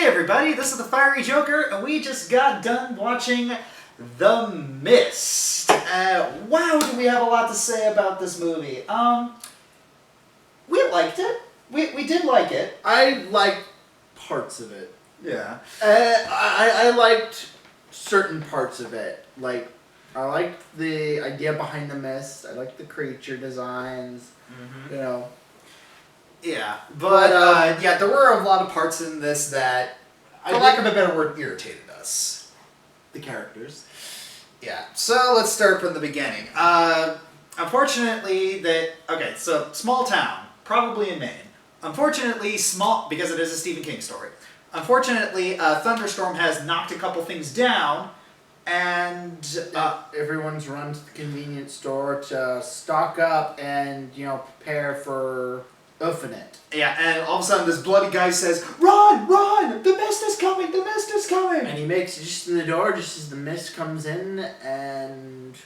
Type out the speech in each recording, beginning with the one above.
Hey everybody, this is the Fiery Joker, and we just got done watching The Mist. Wow, do we have a lot to say about this movie. We liked it. We did like it. I liked parts of it. Yeah. I liked certain parts of it. Like, I liked the idea behind the mist. I liked the creature designs. Mm-hmm. You know. Yeah, but yeah, there were a lot of parts in this that, for lack of a better word, irritated us. The characters. Yeah, so let's start from the beginning. Unfortunately, so small town, probably in Maine. Unfortunately, small, because it is a Stephen King story. Unfortunately, a thunderstorm has knocked a couple things down, and everyone's run to the convenience store to stock up and, prepare for oofing it. Yeah, and all of a sudden this bloody guy says, "Run! Run! The mist is coming! The mist is coming!" And he makes it just in the door, just as the mist comes in, and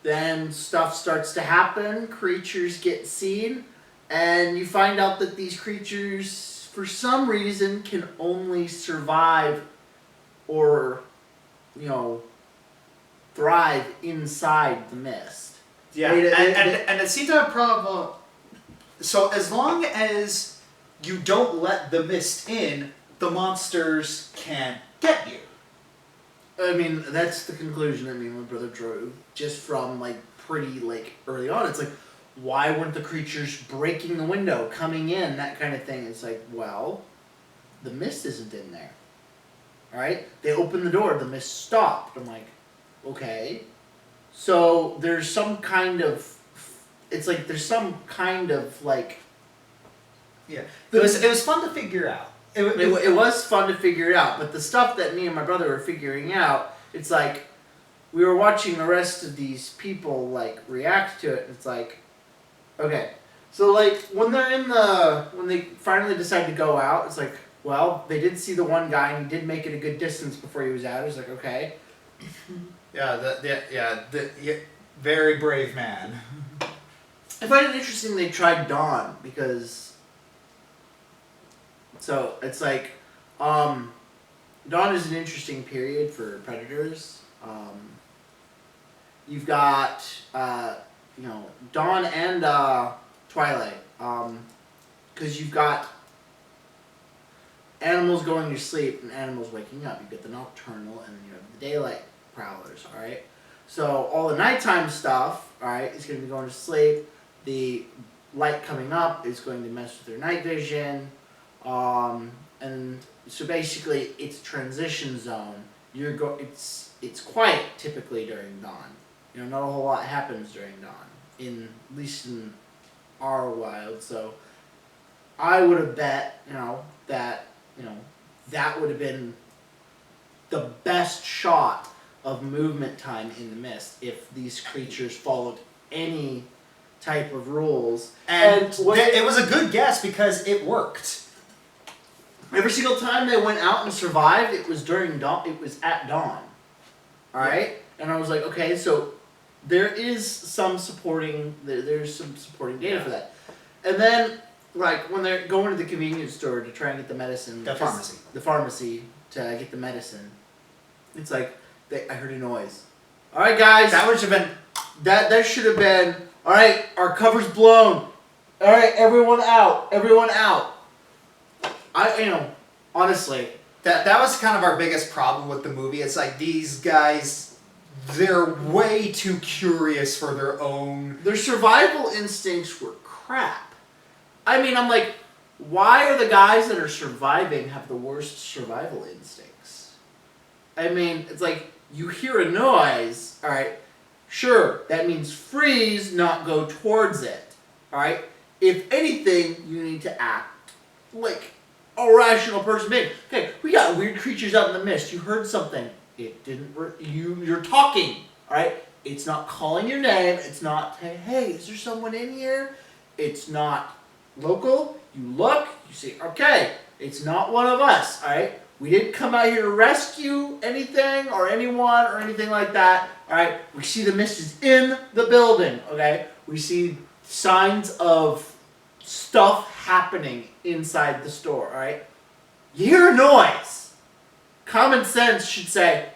then stuff starts to happen. Creatures get seen, and you find out that these creatures, for some reason, can only survive or, thrive inside the mist. Yeah, and it seemed to have a problem. So as long as you don't let the mist in, the monsters can't get you. I mean, that's the conclusion that me and my brother drew just from, pretty, early on. It's why weren't the creatures breaking the window, coming in, that kind of thing? It's well, the mist isn't in there. Alright? They opened the door, the mist stopped. I'm okay. So there's some kind of... It's there's some kind of, Yeah. It was fun to figure out. It was fun to figure it out, but the stuff that me and my brother were figuring out, it's we were watching the rest of these people, react to it, and it's okay. So, when they finally decide to go out, it's well, they did see the one guy, and he did make it a good distance before he was out. It was okay. Yeah, very brave man. I find it interesting they tried dawn, because... So, it's dawn is an interesting period for predators. You've got, dawn and twilight. Because you've got animals going to sleep and animals waking up. You've got the nocturnal and you have the daylight prowlers, alright? So, all the nighttime stuff, alright, is going to be going to sleep. The light coming up is going to mess with their night vision. And so basically, it's a transition zone. It's quiet typically during dawn. Not a whole lot happens during dawn, at least in our wild. So I would have bet, that would have been the best shot of movement time in the mist if these creatures followed any type of rules. And it was a good guess because it worked. Every single time they went out and survived, it was during dawn. It was at dawn. Alright? Yeah. And I was okay, so there's some supporting data for that. And then, when they're going to the convenience store to try and get the medicine. The pharmacy. The pharmacy to get the medicine. It's I heard a noise. Alright, guys. That should have been... That should have been, alright, our cover's blown. Alright, everyone out. Everyone out. Honestly, that was kind of our biggest problem with the movie. It's these guys, they're way too curious for their own... Their survival instincts were crap. I'm why are the guys that are surviving have the worst survival instincts? It's you hear a noise, alright, sure, that means freeze, not go towards it, alright? If anything, you need to act a rational person being. Okay, we got weird creatures out in the mist. You heard something. It didn't... You're talking, alright? It's not calling your name. It's not, hey, is there someone in here? It's not local. You look, you say, okay, it's not one of us, alright? We didn't come out here to rescue anything or anyone or anything like that, alright? We see the mist is in the building, okay? We see signs of stuff happening inside the store, alright? you hear a noise. Common sense should say,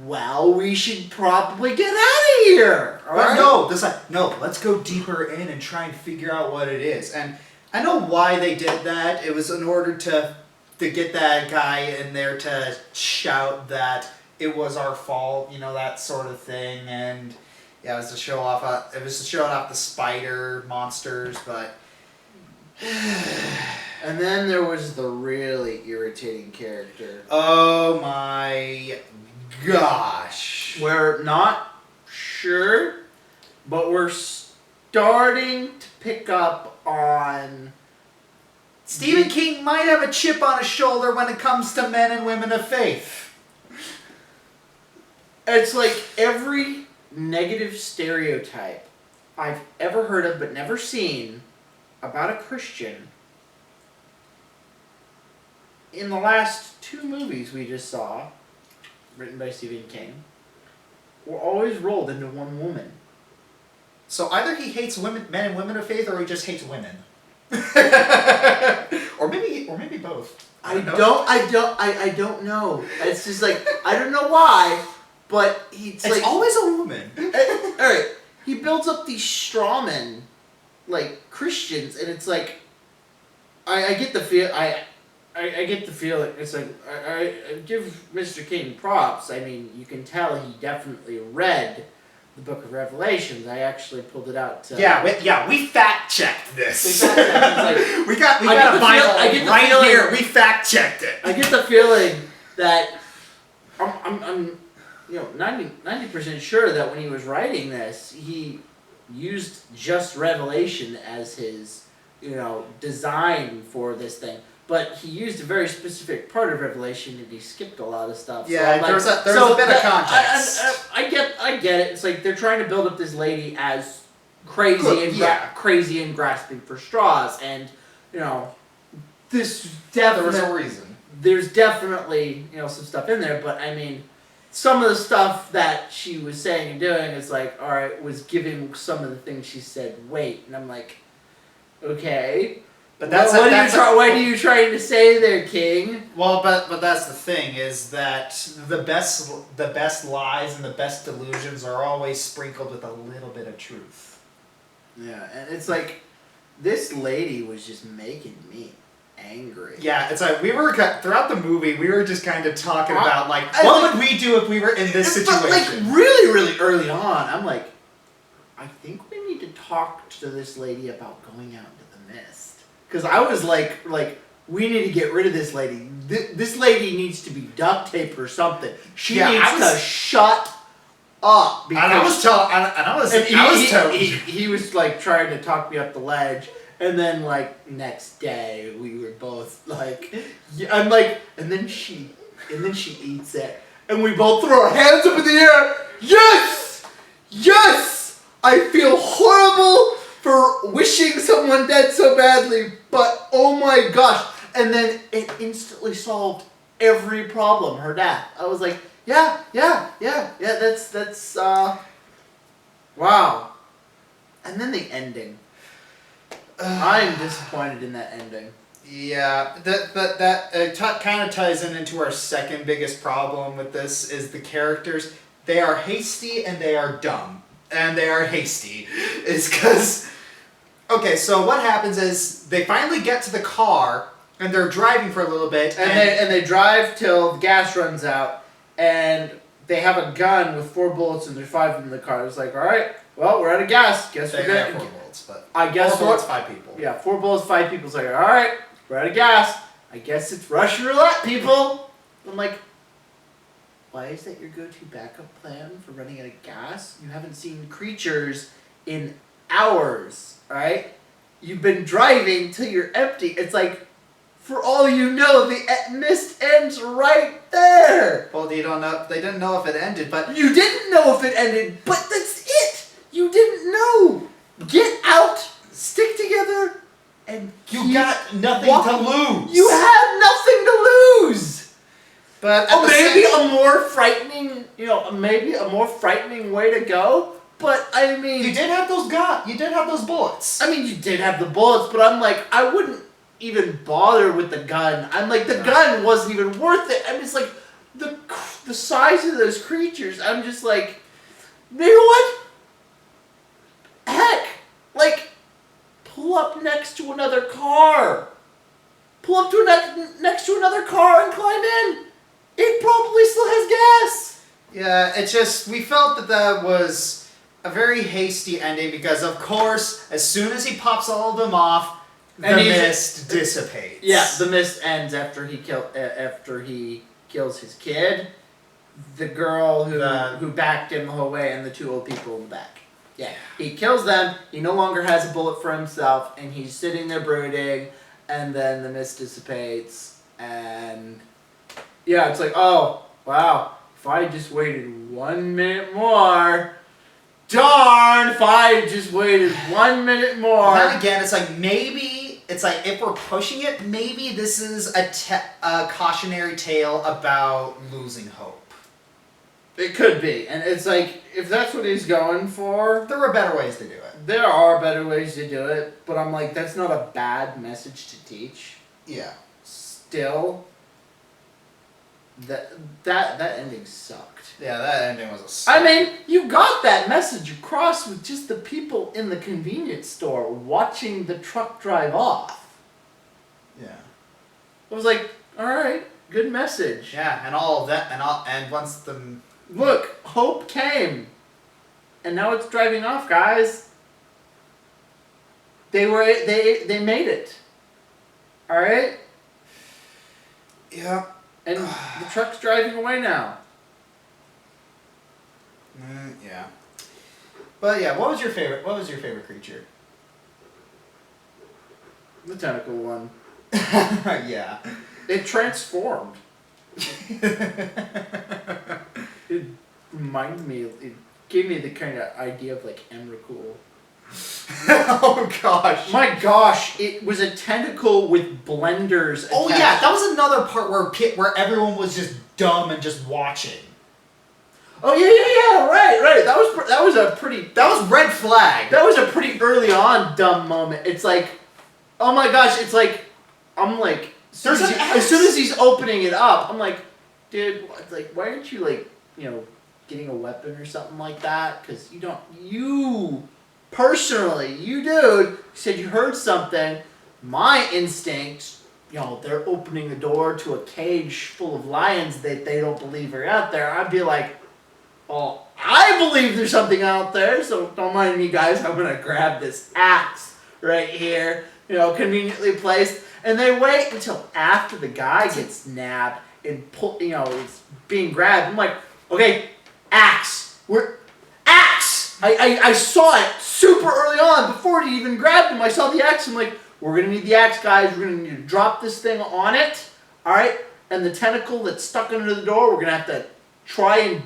well, we should probably get out of here. All But right? no, let's go deeper in and try and figure out what it is. And I know why they did that. It was in order to get that guy in there to shout that it was our fault, that sort of thing. And yeah, it was to show off. It was to show off the spider monsters, but. And then there was the really irritating character. Oh my gosh. We're not sure, but we're starting to pick up on... Stephen King might have a chip on his shoulder when it comes to men and women of faith. It's like every negative stereotype I've ever heard of but never seen about a Christian in the last 2 movies we just saw, written by Stephen King, were always rolled into one woman. So either he hates men and women of faith, or he just hates women. or maybe both. I don't know. It's just like, I don't know why, but it's like... It's always a woman. Alright, he builds up these strawmen, like, Christians, and it's like, I get the feel, I get the feeling, it's like, I give Mr. King props. I mean, you can tell he definitely read the Book of Revelations. I actually pulled it out to... We fact-checked this. We fact-checked. It's like, we got a Bible right here. We fact-checked it. I get the feeling that I'm 90% sure that when he was writing this, he used just Revelation as his, design for this thing. But he used a very specific part of Revelation, and he skipped a lot of stuff. Yeah, so there's a bit of context. I get it. It's like they're trying to build up this lady as crazy crazy and grasping for straws, and this definitely there was a reason. There's definitely some stuff in there, but I mean, some of the stuff that she was saying and doing is like, all right, was giving some of the things she said weight, and I'm like, okay. But what are you trying to say there, King? Well, but that's the thing, is that the best lies and the best delusions are always sprinkled with a little bit of truth. Yeah, and it's like, this lady was just making me angry. Yeah, it's like throughout the movie, we were just kind of talking about what would we do if we were in this situation? But like really, really early on, I'm like, I think we need to talk to this lady about going out into the mist. Because I was like, we need to get rid of this lady. This lady needs to be duct taped or something. She needs to shut up. And I was telling he was like trying to talk me up the ledge, and then like next day we were both like, I'm like, and then she eats it, and we both throw our hands up in the air. Yes, I feel horrible for wishing someone dead so badly, but oh my gosh. And then it instantly solved every problem, her death. I was like, yeah, that's wow. And then the ending. I'm disappointed in that ending. Yeah, that kind of ties into our second biggest problem with this, is the characters. They are hasty and they are dumb. And they are hasty. It's because... Okay, so what happens is they finally get to the car, and they're driving for a little bit. And they drive till the gas runs out, and they have a gun with 4 bullets, and there's 5 in the car. It's like, all right, well, we're out of gas. Guess we're gonna have 4 bullets, but I guess 4 bullets, 5 people. Yeah, 4 bullets, 5 people. It's like, all right, we're out of gas. I guess it's Russian roulette, people. I'm like, why is that your go-to backup plan for running out of gas? You haven't seen creatures in hours, all right? You've been driving till you're empty. It's like, for all you know, the mist ends right there. Well, they didn't know if it ended, but... You didn't know if it ended, but that's it. You didn't know. Get out, stick together, and you got nothing to lose. You had nothing to lose. But maybe a more frightening, maybe a more frightening way to go. But I mean, you did have those bullets. I mean, you did have the bullets, but I'm like, I wouldn't even bother with the gun. I'm like, the gun wasn't even worth it. I'm just like, the size of those creatures. I'm just like, you know what? Heck, like, pull up next to another car. Pull up to next to another car and climb in. It probably still has gas. Yeah, it's just, we felt that was a very hasty ending because, of course, as soon as he pops all of them off, the mist dissipates. Yeah, the mist ends after he kills his kid, the girl who backed him the whole way, and the two old people in the back. Yeah, he kills them. He no longer has a bullet for himself, and he's sitting there brooding. And then the mist dissipates, and yeah, it's like, oh wow, if I just waited 1 minute more. Darn, if I just waited 1 minute more. Then again, it's like maybe, it's like if we're pushing it, maybe this is a cautionary tale about losing hope. It could be. And it's like, if that's what he's going for. There were better ways to do it. There are better ways to do it, but I'm like, that's not a bad message to teach. Yeah. Still, that ending sucked. Yeah, that ending was a suck. I mean, you got that message across with just the people in the convenience store watching the truck drive off. Yeah. I was like, all right, good message. Yeah, and all of that, and once the... Look, hope came. And now it's driving off, guys. They made it. All right? Yeah. And the truck's driving away now. Yeah. But yeah, what was your favorite creature? The tentacle one. Yeah. It transformed. It reminded me, it gave me the kind of idea of like Emrakul. Oh gosh. My gosh, it was a tentacle with blenders attached. Oh yeah, that was another part where everyone was just dumb and just watching. Oh yeah, right. That was red flag. That was a pretty early on dumb moment. It's like, oh my gosh, it's like, I'm like, as soon as he's opening it up, I'm like, dude, like, why aren't you like, getting a weapon or something like that? Because you personally, you dude, said you heard something. My instincts, they're opening the door to a cage full of lions that they don't believe are out there. I'd be like, oh, I believe there's something out there, so don't mind me, guys. I'm going to grab this axe right here, conveniently placed. And they wait until after the guy gets nabbed and it's being grabbed. I'm like, okay, axe. Axe! I saw it super early on before he even grabbed him. I saw the axe. I'm like, we're going to need the axe, guys. We're going to need to drop this thing on it. All right? And the tentacle that's stuck under the door, we're going to have to try and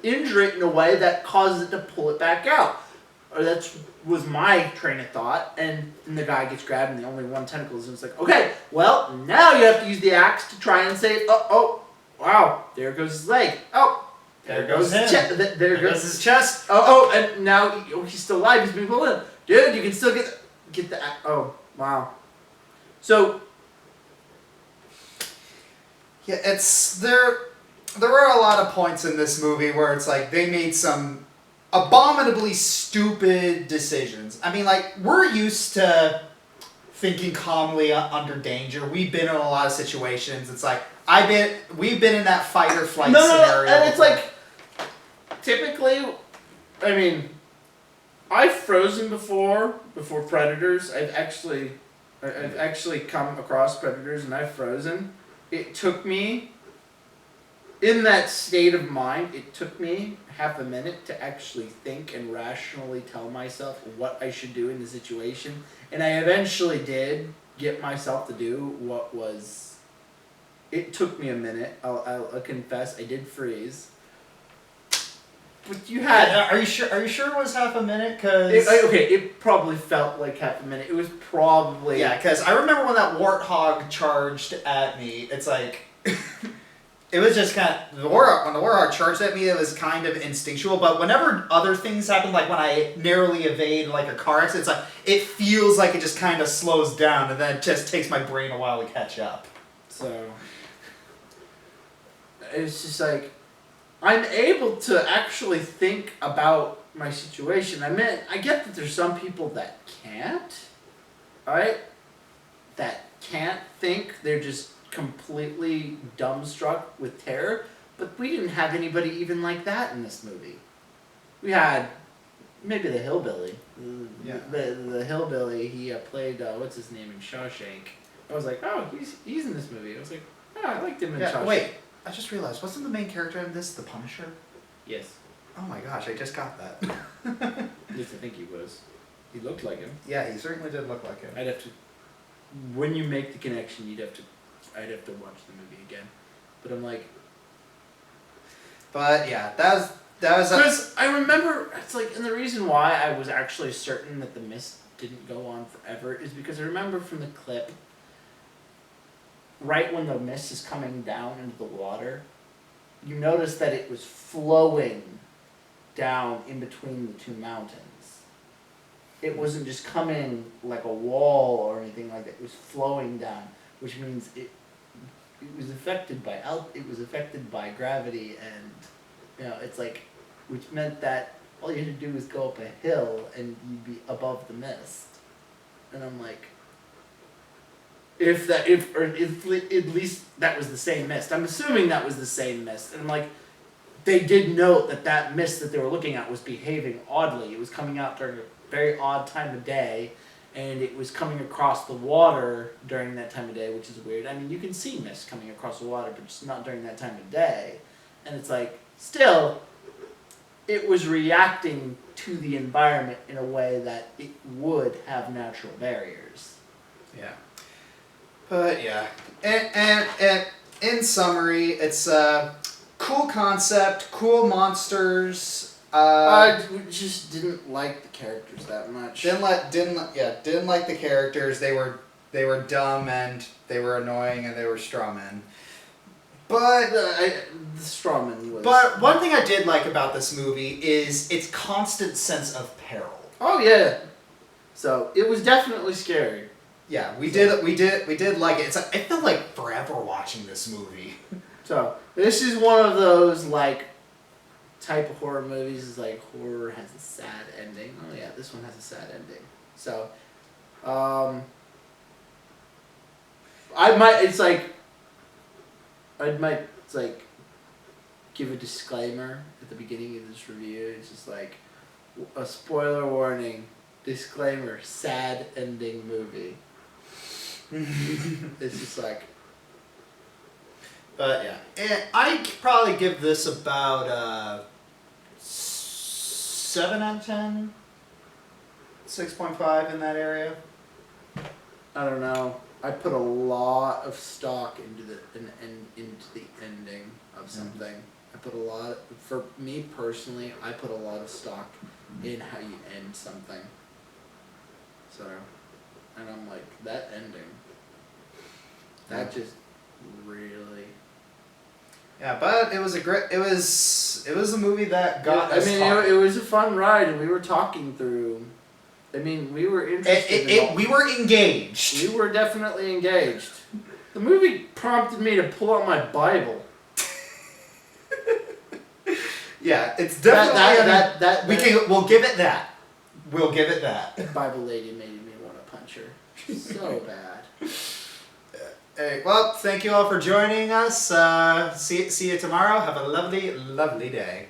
injure it in a way that causes it to pull it back out. Or that was my train of thought. And then the guy gets grabbed and the only one tentacle is, and it's like, okay, well, now you have to use the axe to try and say, oh, wow, there goes his leg. Oh, there goes his chest. There goes his chest. Oh, and now he's still alive. He's been pulled in. Dude, you can still get the axe. Oh, wow. So, yeah, there were a lot of points in this movie where it's like they made some abominably stupid decisions. I mean, like, we're used to thinking calmly under danger. We've been in a lot of situations. It's like we've been in that fight or flight scenario. And it's like, typically, I mean, I've frozen before predators. I've actually come across predators and I've frozen. It took me, in that state of mind, it took me half a minute to actually think and rationally tell myself what I should do in the situation. And I eventually did get myself to do what was... It took me a minute. I'll confess, I did freeze. But you had... Are you sure it was half a minute? Cause it probably felt like half a minute. It was probably... Yeah, because I remember when that warthog charged at me, it's like... it was just kind of, when the Warhawk charged at me, it was kind of instinctual, but whenever other things happen, like when I narrowly evade like a car accident, it's like, it feels like it just kind of slows down, and then it just takes my brain a while to catch up. So, it's just like, I'm able to actually think about my situation. I mean, I get that there's some people that can't, alright? That can't think, they're just completely dumbstruck with terror, but we didn't have anybody even like that in this movie. We had maybe the hillbilly. Yeah. The hillbilly, he played, what's his name in Shawshank. I was like, oh, he's in this movie. I was like, oh, I liked him in Shawshank. Wait, I just realized, wasn't the main character in this the Punisher? Yes. Oh my gosh, I just got that. At least I think he was. He looked like him. Yeah, he certainly did look like him. I'd have to, when you make the connection, I'd have to watch the movie again. But I'm like, but yeah, that was because I remember, it's like, and the reason why I was actually certain that the mist didn't go on forever is because I remember from the clip, right when the mist is coming down into the water, you notice that it was flowing down in between the two mountains. It wasn't just coming like a wall or anything like that. It was flowing down, which means it was affected by gravity, and you know, it's like, which meant that all you had to do was go up a hill and you'd be above the mist. And I'm like, if at least that was the same mist. I'm assuming that was the same mist. And I'm like, they did note that mist that they were looking at was behaving oddly. It was coming out during a very odd time of day, and it was coming across the water during that time of day, which is weird. I mean, you can see mist coming across the water, but just not during that time of day. And it's like, still, it was reacting to the environment in a way that it would have natural barriers. Yeah. But yeah, and in summary, it's a cool concept, cool monsters. I just didn't like the characters that much. Didn't like the characters. They were dumb and they were annoying and they were strawmen. But the strawman was. But one thing I did like about this movie is its constant sense of peril. Oh yeah. So it was definitely scary. Yeah, we did like it. It felt like forever watching this movie. So this is one of those like type of horror movies. Is like horror has a sad ending. Oh yeah, this one has a sad ending. So, I might give a disclaimer at the beginning of this review. It's just like a spoiler warning, disclaimer, sad ending movie. It's just like, but yeah, and I'd probably give this about 7 out of 10, 6.5 in that area. I don't know. I put a lot of stock into the ending of something. I put a lot, for me personally, I put a lot of stock in how you end something. So, and I'm like, that ending, that just really. Yeah, but it was a movie that got us. I mean, it was a fun ride, and we were talking through. I mean, we were interested. We were engaged. We were definitely engaged. The movie prompted me to pull out my Bible. Yeah, it's definitely we'll give it that. We'll give it that. The Bible lady made me want to punch her. So bad. Hey, well, thank you all for joining us. See you tomorrow. Have a lovely, lovely day.